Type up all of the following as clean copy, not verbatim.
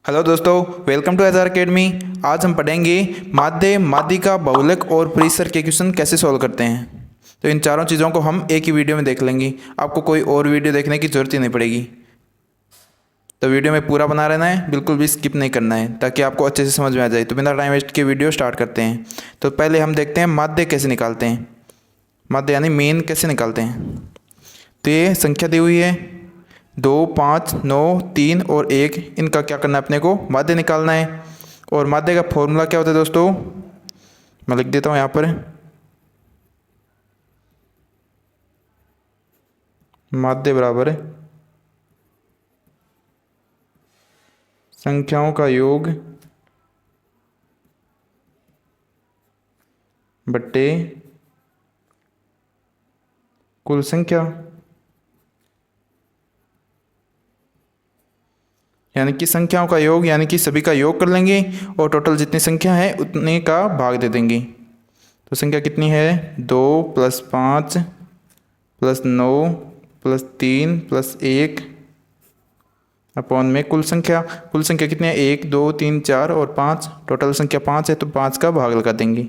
Hello दोस्तों, welcome to HR academy. आज हम पढ़ेंगे माध्य, माध्यिका, बहुलक और परिसर के क्वेश्चन कैसे सॉल्व करते हैं। तो इन चारों चीज़ों को हम एक ही वीडियो में देख लेंगे। आपको कोई और वीडियो देखने की ज़रूरत ही नहीं पड़ेगी। तो वीडियो में पूरा बना रहना है, बिल्कुल भी स्किप नहीं करना है, ताकि आपको अच्छे से समझ में आ जाए। तो बिना टाइम वेस्ट के वीडियो स्टार्ट करते हैं। तो पहले हम देखते हैं माध्य कैसे निकालते हैं। माध्य यानी मीन कैसे निकालते हैं। तो ये संख्या दी हुई है 2, 5, 9, 3 और 1। इनका क्या करना है, अपने को माध्य निकालना है। और माध्य का फॉर्मूला क्या होता है दोस्तों, मैं लिख देता हूँ यहाँ पर। माध्य बराबर संख्याओं का योग बट्टे कुल संख्या। यानी कि संख्याओं का योग, यानी कि सभी का योग कर लेंगे और टोटल जितनी संख्या है उतने का भाग दे देंगे। तो संख्या कितनी है, 2 + 5 + 9 + 3 + 1 अपॉन में कुल संख्या। कुल संख्या कितनी है, 1, 2, 3, 4 और 5। टोटल संख्या 5 है, तो 5 का भाग लगा देंगे।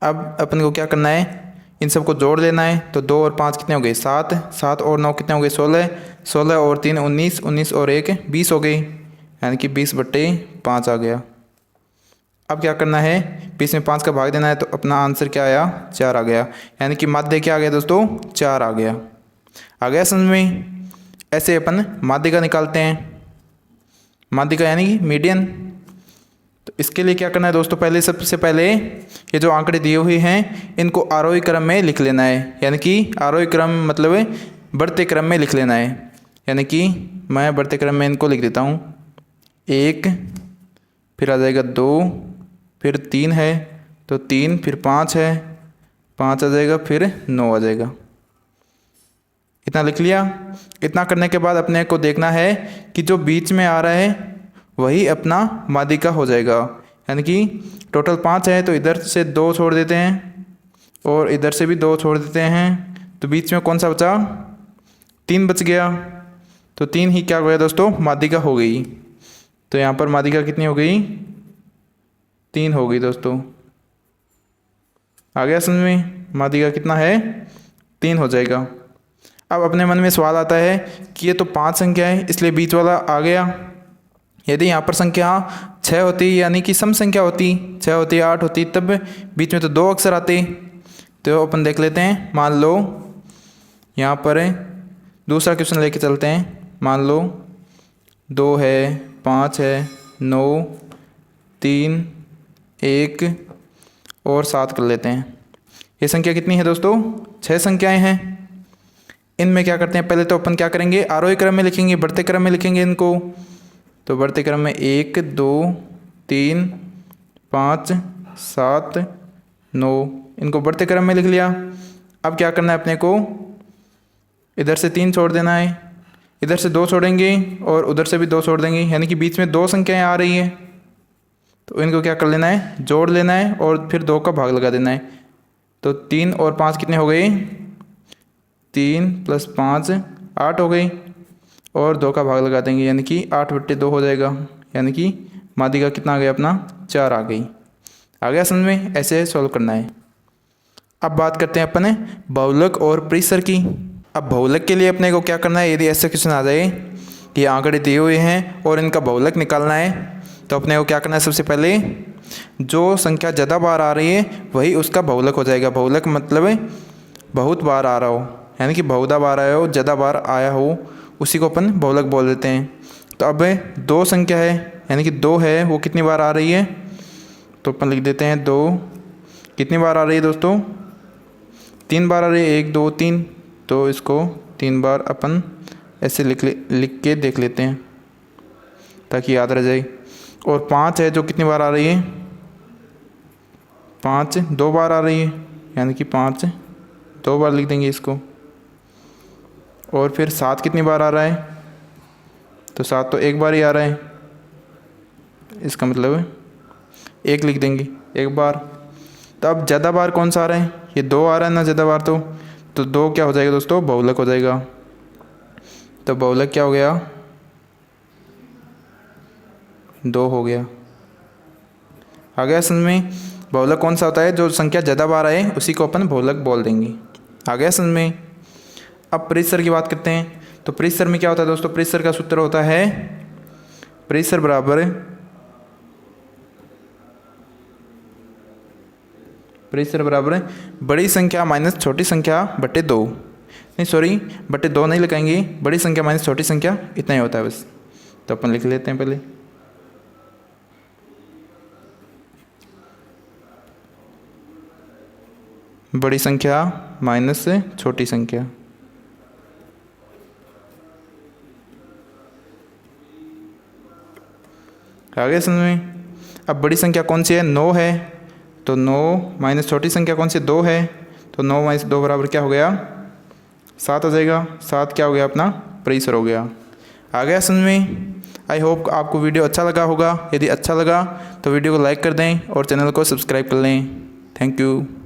अब अपन को क्या करना है, इन सबको जोड़ लेना है। तो 2 और 5 कितने हो गए, 7। 7 और 9 कितने हो गए, 16। 16 और 3 19। 19 और 1 20 हो गई, यानी कि 20/5 आ गया। अब क्या करना है, 20 में 5 का भाग देना है। तो अपना आंसर क्या आया, 4 आ गया। यानी कि माध्य क्या आ गया दोस्तों, 4 आ गया। आ गया समझ में। ऐसे अपन माध्यिका निकालते हैं। माध्यिका यानी कि मीडियन। तो इसके लिए क्या करना है दोस्तों, पहले सबसे पहले ये जो आंकड़े दिए हुए हैं इनको आरोही क्रम में लिख लेना है। यानी कि आरोही क्रम मतलब बढ़ते क्रम में लिख लेना है। यानी कि मैं बढ़ते क्रम में इनको लिख देता हूँ। 1, फिर आ जाएगा 2, फिर 3 है तो 3, फिर 5 है, 5 आ जाएगा, फिर 9 आ जाएगा। इतना लिख लिया। इतना करने के बाद अपने को देखना है कि जो बीच में आ रहा है वही अपना माध्यिका हो जाएगा। यानी कि टोटल 5 है, तो इधर से 2 छोड़ देते हैं और इधर से भी 2 छोड़ देते हैं। तो बीच में कौन सा बचा, 3 बच गया। तो 3 ही क्या हो गया दोस्तों, माध्यिका हो गई। तो यहाँ पर माध्यिका कितनी हो गई, 3 हो गई दोस्तों। आ गया समझ में, माध्यिका कितना है, 3 हो जाएगा। अब अपने मन में सवाल आता है कि ये तो 5 संख्या है, इसलिए बीच वाला आ गया। यदि यहाँ पर संख्या 6 होती, यानी कि सम संख्या होती, 6 होती, 8 होती, तब बीच में तो 2 अक्षर आते। तो अपन देख लेते हैं। मान लो यहाँ पर दूसरा क्वेश्चन लेके चलते हैं। मान लो 2 है, 5 है, 9, 3, 1 और 7 कर लेते हैं। ये संख्या कितनी है दोस्तों, 6 संख्याएं हैं। इनमें क्या करते हैं, पहले तो अपन क्या करेंगे, आरोही क्रम में लिखेंगे, बढ़ते क्रम में लिखेंगे इनको। तो बढ़ते क्रम में 1, 2, 3, 5, 7, 9, इनको बढ़ते क्रम में लिख लिया। अब क्या करना है अपने को, इधर से 3 छोड़ देना है, इधर से 2 छोड़ेंगे और उधर से भी 2 छोड़ देंगे। यानी कि बीच में 2 संख्याएं आ रही है, तो इनको क्या कर लेना है, जोड़ लेना है और फिर 2 का भाग लगा देना है। तो 3 और 5 कितने हो गए, 3 + 5 8 हो गई, और 2 का भाग लगा देंगे, यानी कि 8/2 हो जाएगा। यानी कि माध्यिका कितना आ गया अपना, 4 आ गई। आ गया समझ में, ऐसे सॉल्व करना है। अब बात करते हैं अपन बहुलक और परिसर की। अब बहुलक के लिए अपने को क्या करना है, यदि ऐसे क्वेश्चन आ जाए कि आंकड़े दिए हुए हैं और इनका बहुलक निकालना है, तो अपने को क्या करना है, सबसे पहले जो संख्या ज़्यादा बार आ रही है वही उसका बहुलक हो जाएगा। बहुलक मतलब बहुत बार आ रहा हो, यानी कि बहुधा बार आया हो, ज़्यादा बार आया हो, उसी को अपन बहुलक बोल देते हैं। तो अब 2 संख्या है, यानी कि 2 है, वो कितनी बार आ रही है, तो अपन लिख देते हैं 2 कितनी बार आ रही है दोस्तों, 3 बार आ रही है, 1, 2, 3। तो इसको 3 बार अपन ऐसे लिख के देख लेते हैं ताकि याद रह जाए। और 5 है जो कितनी बार आ रही है, 5 2 बार आ रही है, यानी कि 5 2 बार लिख देंगे इसको। और फिर 7 कितनी बार आ रहा है, तो 7 तो 1 बार ही आ रहा है, इसका मतलब 1 लिख देंगे 1 बार। तो अब ज़्यादा बार कौन सा आ रहा है, ये 2 आ रहा है ना ज़्यादा बार, तो 2 क्या हो जाएगा दोस्तों, बहुलक हो जाएगा। तो बहुलक क्या हो गया, 2 हो गया। आ गया समझ में? बहुलक कौन सा होता है? जो संख्या ज़्यादा बार आए उसी को अपन बहुलक बोल देंगे। आ गया समझ में? अब परिसर की बात करते हैं। तो परिसर में क्या होता है दोस्तों? परिसर का सूत्र होता है परिसर बराबर बड़ी संख्या माइनस छोटी संख्या बटे 2। नहीं सॉरी, बटे 2 नहीं लगाएंगे, बड़ी संख्या माइनस छोटी संख्या, इतना ही होता है बस। तो अपन लिख लेते हैं पहले। बड़ी संख्या माइनस छोटी संख्या। आ गया समझ में? अब बड़ी संख्या कौन सी है? 9 है। तो 9 माइनस छोटी संख्या कौन सी? 2 है। तो 9 माइनस 2 बराबर क्या हो गया? 7 हो जाएगा। 7 क्या हो गया? अपना परिसर हो गया। आ गया समझ में? आई होप आपको वीडियो अच्छा लगा होगा। यदि अच्छा लगा तो वीडियो को लाइक कर दें और चैनल को सब्सक्राइब कर लें। Thank you.